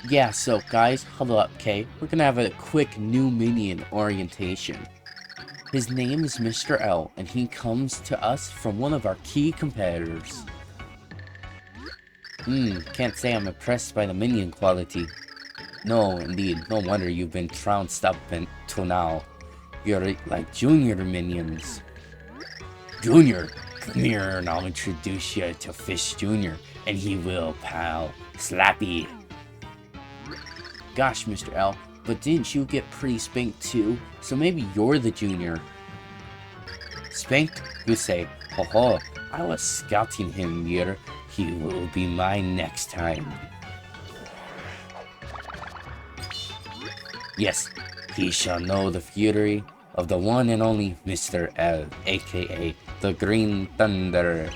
Yeah, so guys, huddle up, okay? We're gonna have a quick new minion orientation. His name is Mr. L, and he comes to us from one of our key competitors. Can't say I'm impressed by the minion quality. No, indeed, no wonder you've been trounced up until now. You're like junior minions. Junior, come here and I'll introduce you to Fish Junior, and he will, pal. Slappy. Gosh, Mr. L, but didn't you get pretty spanked too? So maybe you're the junior. Spanked? You say, ho ho, I was scouting him here. He will be mine next time. Yes, he shall know the fury of the one and only Mr. L, aka the Green Thunder.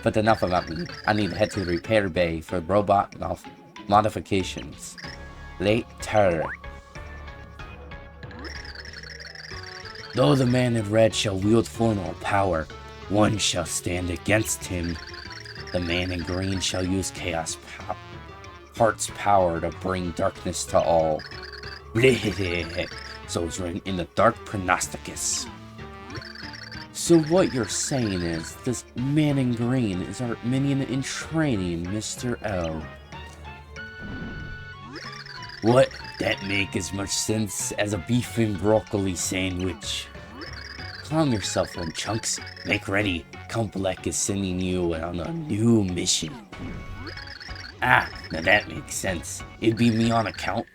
But enough about me. I need to head to the repair bay for robot modifications. Later. Though the man in red shall wield formal power, one shall stand against him. The man in green shall use heart's power to bring darkness to all. So it's written in the Dark Pronosticus. So what you're saying is, this man in green is our minion in training, Mr. L. What? That make as much sense as a beef and broccoli sandwich. Calm yourself, little chunks. Make ready. Count Black is sending you on a new mission. Ah, now that makes sense. It'd be me on account.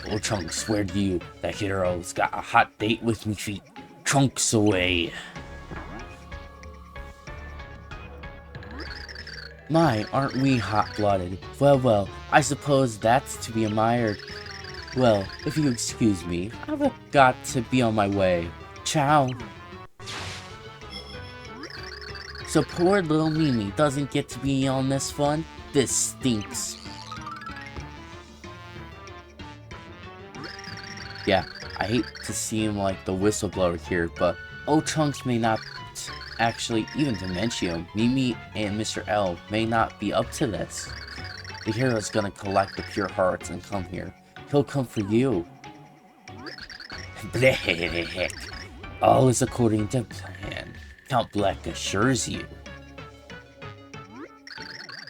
Old Trunks, swear to you, that hero's got a hot date with me feet. Trunks away. My, aren't we hot-blooded? Well, I suppose that's to be admired. Well, if you excuse me, I've got to be on my way. Ciao. So poor little Mimi doesn't get to be on this fun? This stinks. Yeah, I hate to seem like the whistleblower here, but old Trunks may not actually, even to mention, Mimi and Mr. L may not be up to this. The hero's gonna collect the pure hearts and come here. He'll come for you. Bleh. All is according to plan. Count Black assures you.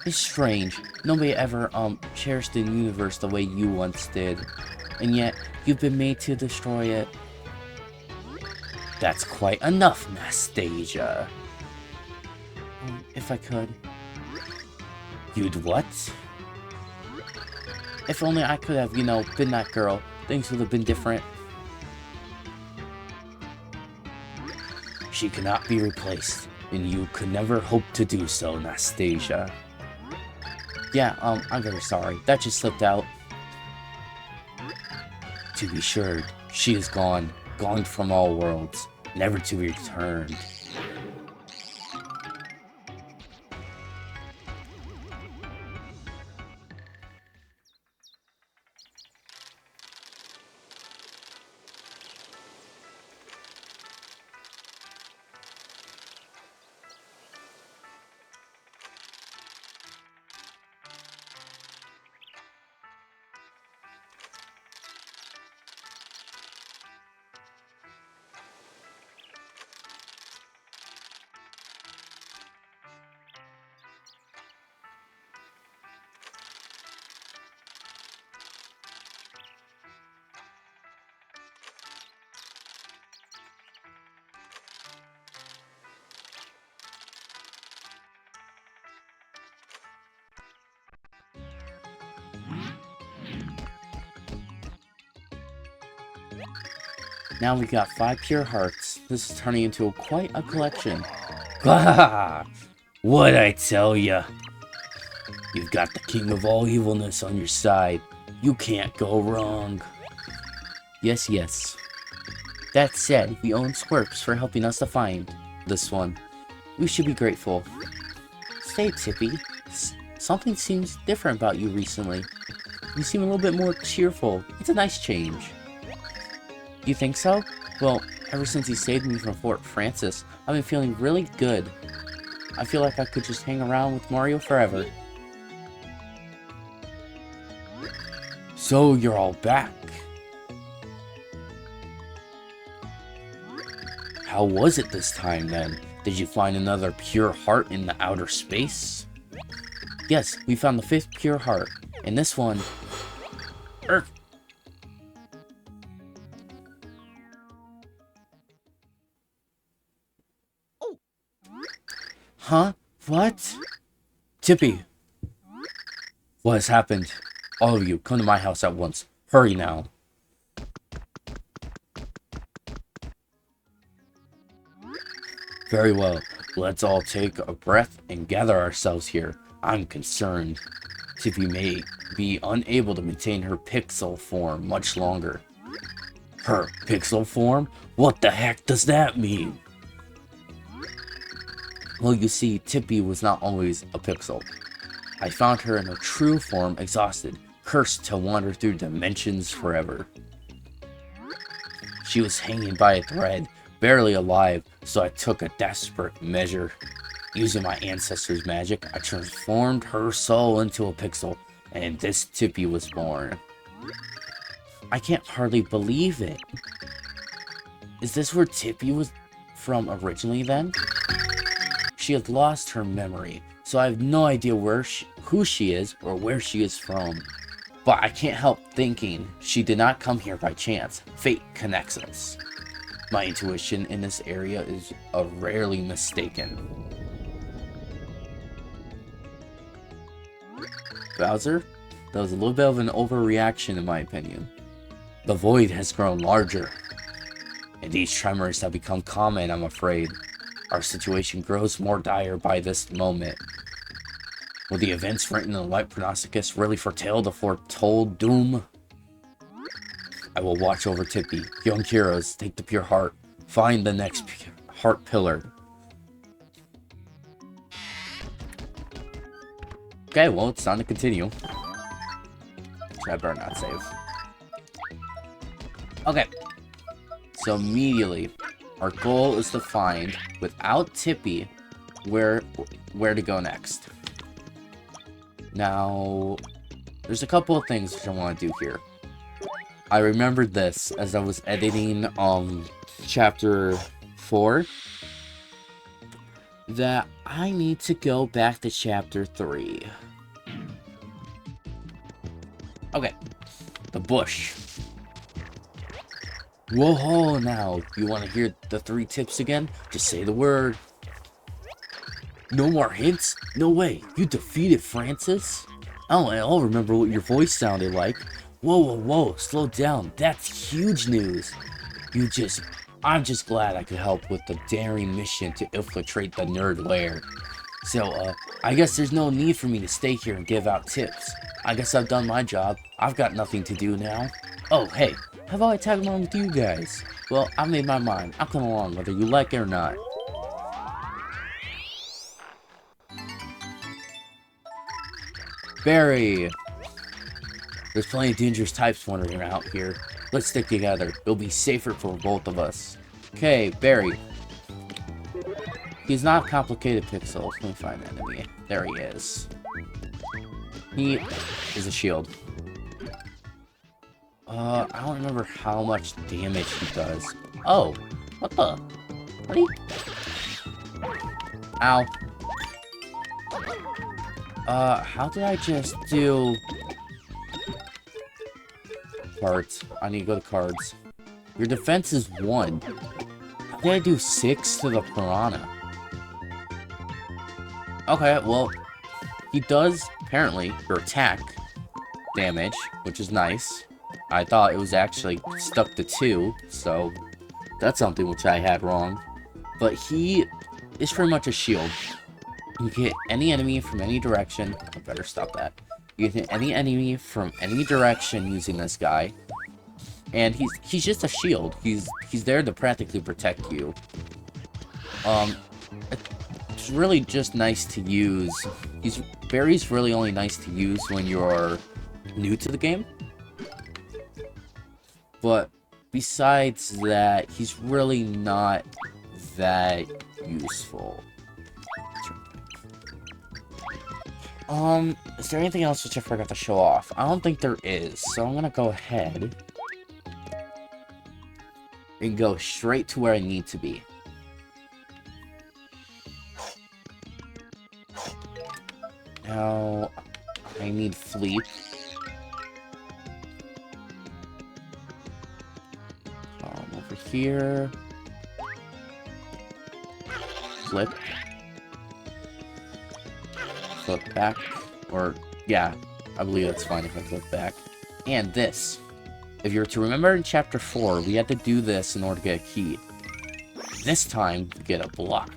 It's strange. Nobody ever cherished the universe the way you once did. And yet, you've been made to destroy it. That's quite enough, Nastasia. If I could. You'd what? If only I could have, been that girl. Things would have been different. She cannot be replaced, and you could never hope to do so, Nastasia. Yeah, I'm very sorry. That just slipped out. To be sure, she is gone from all worlds, never to be returned. Now we got 5 pure hearts. This is turning into quite a collection. What'd I tell ya? You've got the king of all evilness on your side. You can't go wrong. Yes. That said, we owe Squirps for helping us to find this one. We should be grateful. Say, Tippy, something seems different about you recently. You seem a little bit more cheerful. It's a nice change. You think so? Well, ever since you saved me from Fort Francis, I've been feeling really good. I feel like I could just hang around with Mario forever. So you're all back. How was it this time then? Did you find another pure heart in the outer space? Yes, we found the 5th pure heart. And this one... Huh? What? Tippy! What has happened? All of you, come to my house at once. Hurry now. Very well. Let's all take a breath and gather ourselves here. I'm concerned. Tippy may be unable to maintain her pixel form much longer. Her pixel form? What the heck does that mean? Well, you see, Tippy was not always a pixel. I found her in her true form, exhausted, cursed to wander through dimensions forever. She was hanging by a thread, barely alive, so I took a desperate measure. Using my ancestors' magic, I transformed her soul into a pixel, and this Tippy was born. I can't hardly believe it. Is this where Tippy was from originally then? She has lost her memory, so I have no idea who she is or where she is from. But I can't help thinking she did not come here by chance. Fate connects us. My intuition in this area is rarely mistaken. Bowser? That was a little bit of an overreaction in my opinion. The void has grown larger, and these tremors have become common, I'm afraid. Our situation grows more dire by this moment. Will the events written in the Light Pronosticus really foretell the foretold doom? I will watch over Tippy. Young heroes, take the pure heart. Find the next heart pillar. Okay, well, it's time to continue. I better not save. Okay. So immediately, our goal is to find, without Tippy, where to go next. Now, there's a couple of things which I want to do here. I remembered this as I was editing chapter 4, that I need to go back to chapter 3. Okay, the bush. Whoa, now, you want to hear the 3 tips again? Just say the word. No more hints? No way, you defeated Francis? I'll remember what your voice sounded like. Whoa, slow down, that's huge news. I'm just glad I could help with the daring mission to infiltrate the nerd lair. So, I guess there's no need for me to stay here and give out tips. I guess I've done my job. I've got nothing to do now. Oh, hey, how about I tag along with you guys? Well, I made my mind. I'll come along whether you like it or not. Barry! There's plenty of dangerous types wandering out here. Let's stick together. It'll be safer for both of us. Okay, Barry. He's not a complicated pixel. Let me find an enemy. There he is. He is a shield. I don't remember how much damage he does. Oh, what the? What are you? Ow. How did I just do... Cards. I need to go to cards. Your defense is 1. How did I do 6 to the piranha? Okay, well, he does, apparently, your attack damage, which is nice. I thought it was actually stuck to 2, so that's something which I had wrong. But he is pretty much a shield. You can hit any enemy from any direction. I better stop that. You can hit any enemy from any direction using this guy. And he's just a shield. He's there to practically protect you. It's really just nice to use. Barry's really only nice to use when you're new to the game. But besides that, he's really not that useful. Is there anything else which I forgot to show off? I don't think there is, so I'm gonna go ahead and go straight to where I need to be. Now, I need Fleep. Over here. Flip. Flip back. Or, yeah, I believe that's fine if I flip back. And this. If you're to remember in Chapter 4, we had to do this in order to get a key. This time, to get a block.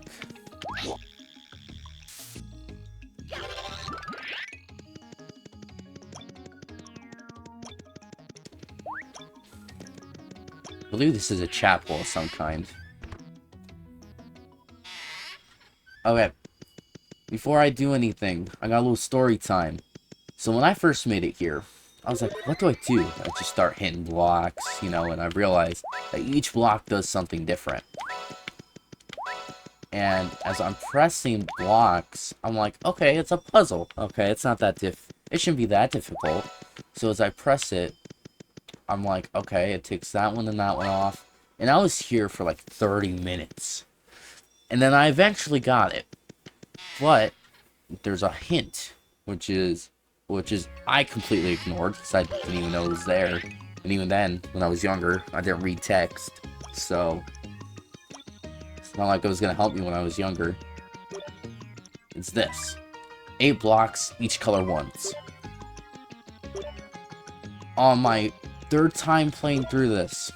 I believe this is a chapel of some kind. Okay. Before I do anything, I got a little story time. So when I first made it here, I was like, what do? I just start hitting blocks, you know, and I realized that each block does something different. And as I'm pressing blocks, I'm like, okay, it's a puzzle. Okay, it's not that it shouldn't be that difficult. So as I press it, I'm like, okay, it takes that one and that one off. And I was here for like 30 minutes. And then I eventually got it. But there's a hint, which is I completely ignored because I didn't even know it was there. And even then, when I was younger, I didn't read text. So it's not like it was going to help me when I was younger. It's this. 8 blocks, each color once. On my 3rd time playing through this,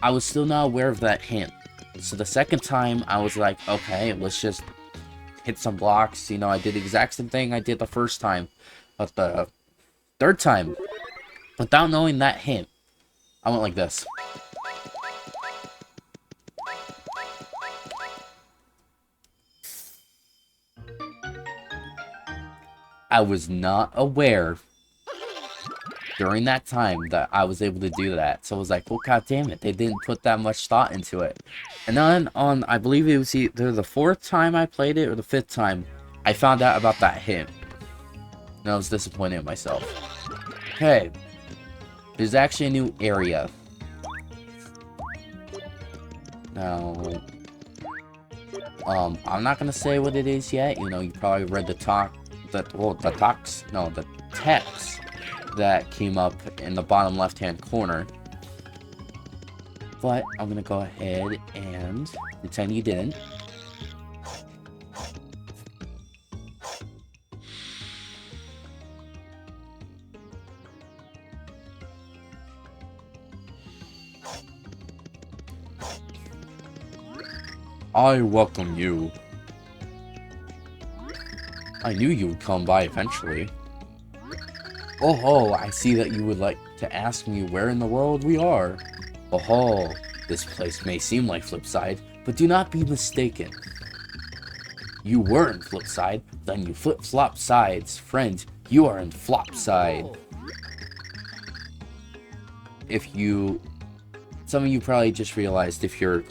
I was still not aware of that hint. So the 2nd time, I was like, okay, let's just hit some blocks. You know, I did the exact same thing I did the 1st time. But the 3rd time, without knowing that hint, I went like this. I was not aware during that time that I was able to do that. So I was like, well, god damn it, they didn't put that much thought into it. And then on, I believe it was either the 4th time I played it or the 5th time, I found out about that hint. And I was disappointed in myself. Okay. There's actually a new area. Now, I'm not gonna say what it is yet. You know, you probably read the text that came up in the bottom left-hand corner. But I'm gonna go ahead and pretend you didn't. I welcome you. I knew you would come by eventually. Oh, I see that you would like to ask me where in the world we are. Oh, this place may seem like Flipside, but do not be mistaken. You were in Flipside, then you flip-flop sides. Friend, you are in Flopside. Some of you probably just realized if you're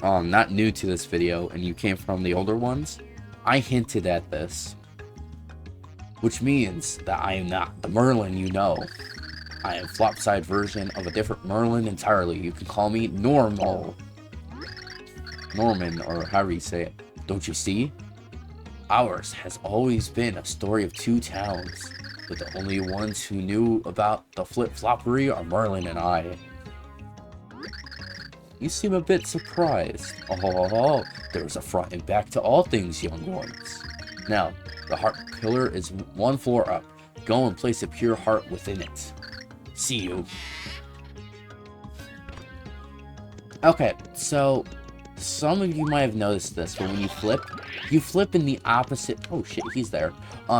not new to this video and you came from the older ones, I hinted at this. Which means that I am not the Merlin you know. I am Flopside version of a different Merlin entirely. You can call me Norman, or however you say it. Don't you see? Ours has always been a story of 2 towns, but the only ones who knew about the flip-floppery are Merlin and I. You seem a bit surprised. Oh, there's a front and back to all things, young ones. Now, the heart pillar is 1 floor up. Go and place a pure heart within it. See you. Okay, so some of you might have noticed this, but when you flip in the opposite. Oh shit, he's there.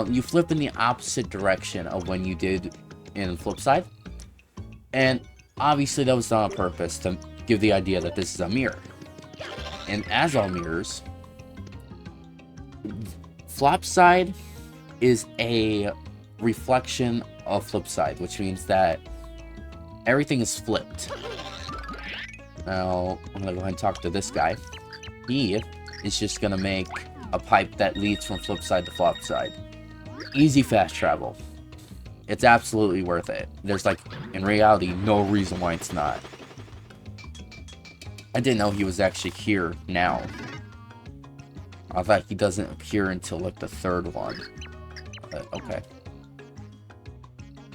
You flip in the opposite direction of when you did in Flipside, and obviously that was done on purpose to give the idea that this is a mirror. And as all mirrors, Flopside is a reflection of Flipside, which means that everything is flipped. Now, I'm gonna go ahead and talk to this guy. He is just gonna make a pipe that leads from Flipside to Flopside. Easy fast travel. It's absolutely worth it. There's, like, in reality, no reason why it's not. I didn't know he was actually here now. I thought he doesn't appear until, like, the third one. But, okay.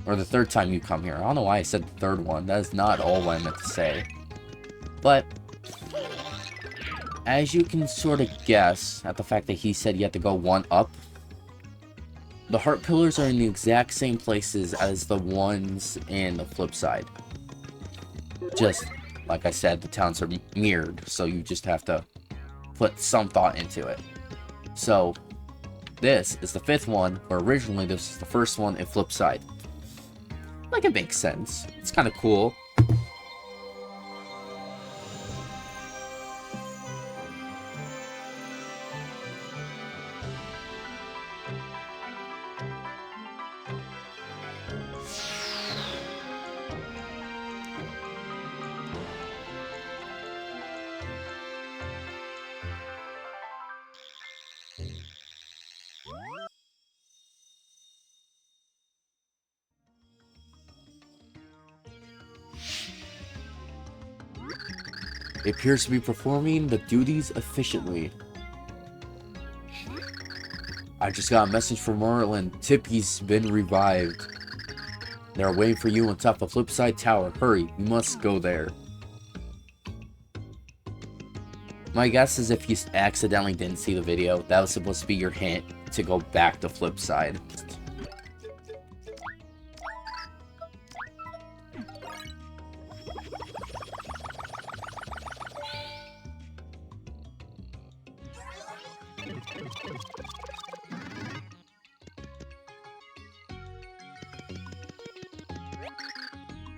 Or the third time you come here. I don't know why I said the third one. That is not all what I meant to say. But, as you can sort of guess at the fact that he said you have to go one up, the heart pillars are in the exact same places as the ones in the Flipside. Just, like I said, the towns are mirrored, so you just have to put some thought into it. So, this is the fifth one, where originally this was the first one in Flipside. Like, it makes sense. It's kind of cool. It appears to be performing the duties efficiently. I just got a message from Merlin. Tippy's been revived. They're waiting for you on top of Flipside Tower. Hurry, you must go there. My guess is if you accidentally didn't see the video, that was supposed to be your hint to go back to Flipside.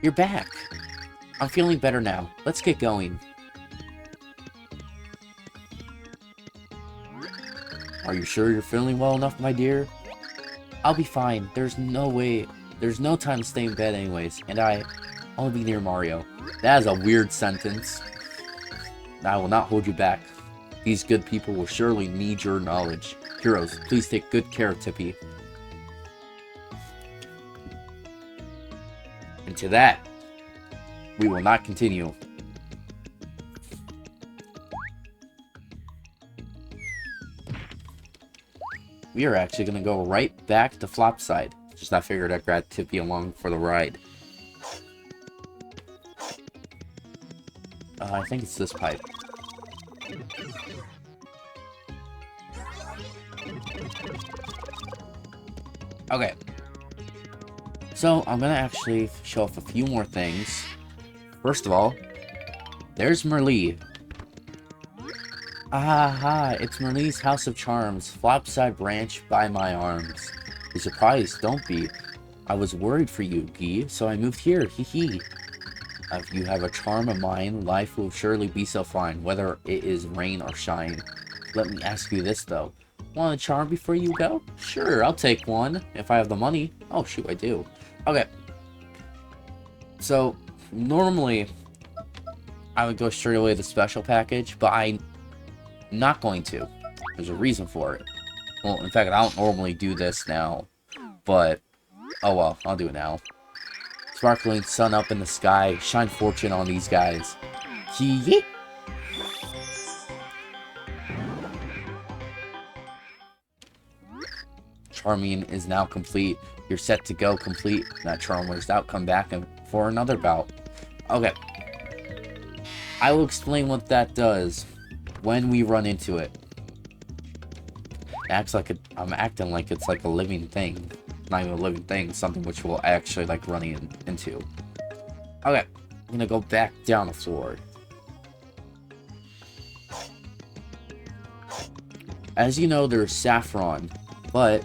You're back. I'm feeling better now. Let's get going. Are you sure you're feeling well enough, my dear? I'll be fine. There's no time to stay in bed anyways, and I'll be near Mario. That is a weird sentence. I will not hold you back. These good people will surely need your knowledge. Heroes, please take good care of Tippy. And to that, we will not continue. We are actually going to go right back to Flopside. Just I figured I'd grab Tippy along for the ride. I think it's this pipe. Okay. So, I'm going to actually show off a few more things. First of all, there's Merlee. Ah, it's Merlee's House of Charms, Flopside branch by my arms. Be surprised, don't be. I was worried for you, Guy, so I moved here, hee. If you have a charm of mine, life will surely be so fine, whether it is rain or shine. Let me ask you this, though. Want a charm before you go? Sure, I'll take one, if I have the money. Oh, shoot, I do. Okay. So, normally, I would go straight away to the special package, but I'm not going to. There's a reason for it. Well, in fact, I don't normally do this now, but, oh well, I'll do it now. Sparkling sun up in the sky, shine fortune on these guys. Yeet! Charming is now complete. You're set to go complete. That charm wears out. Come back and for another bout. Okay. I will explain what that does when we run into it. Acts like I'm acting like it's like a living thing. Not even a living thing. Something which we'll actually like running into. Okay. I'm gonna go back down the floor. As you know, there's Saffron, but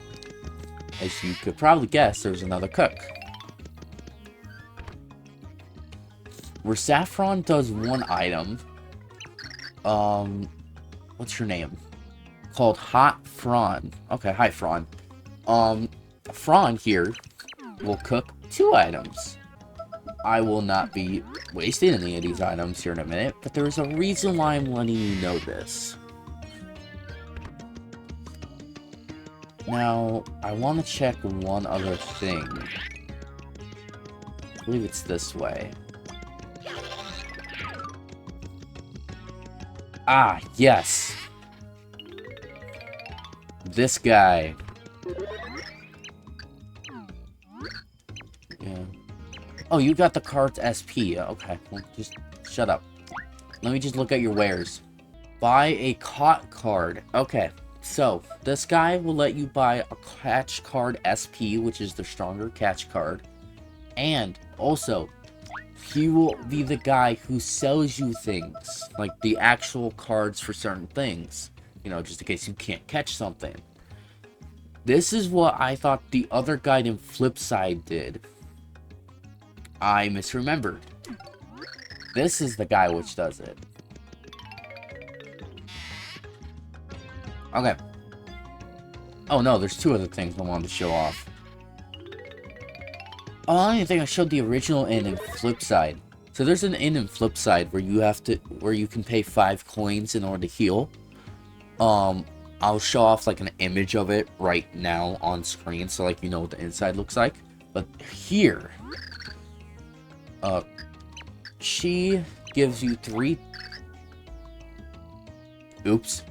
as you could probably guess, there's another cook. Where Saffron does one item, what's your name? Called Hot Fron. Okay, hi Fron. Fron here will cook 2 items. I will not be wasting any of these items here in a minute, but there is a reason why I'm letting you know this. Now, I want to check one other thing. I believe it's this way. Ah, yes! This guy. Yeah. Oh, you got the card's SP. Okay, well, just shut up. Let me just look at your wares. Buy a caught card. Okay, so this guy will let you buy a catch card SP, which is the stronger catch card. And also, he will be the guy who sells you things, like the actual cards for certain things. You know, just in case you can't catch something. This is what I thought the other guide in Flipside did. I misremembered. This is the guy which does it. Okay. Oh no, there's two other things I wanted to show off. Oh, I don't even think I showed the original inn in Flipside. So there's an inn in Flipside where you can pay 5 coins in order to heal. I'll show off like an image of it right now on screen, so like you know what the inside looks like. But here, she gives you 3. Oops.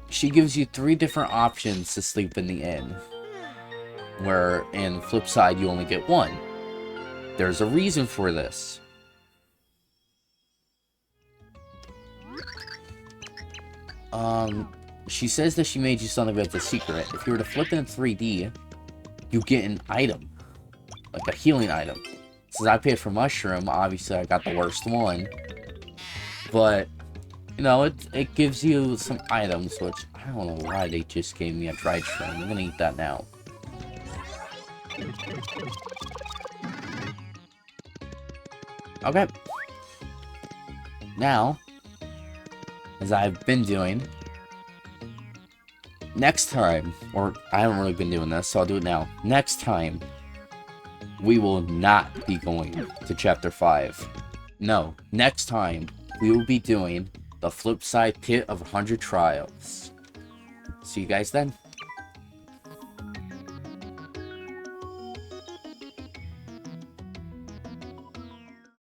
She gives you 3 different options to sleep in the inn. Where in Flipside you only get 1. There's a reason for this. She says that she made you something that's a secret. If you were to flip in 3D, you get an item. Like a healing item. Since I paid for mushroom, obviously I got the worst one. But, you know, it gives you some items, which I don't know why they just gave me a dried shrimp. I'm gonna eat that now. Okay. Now, as I've been doing, next time, or I haven't really been doing this, so I'll do it now. Next time, we will not be going to Chapter 5. No, next time, we will be doing the Flipside Pit of 100 Trials. See you guys then.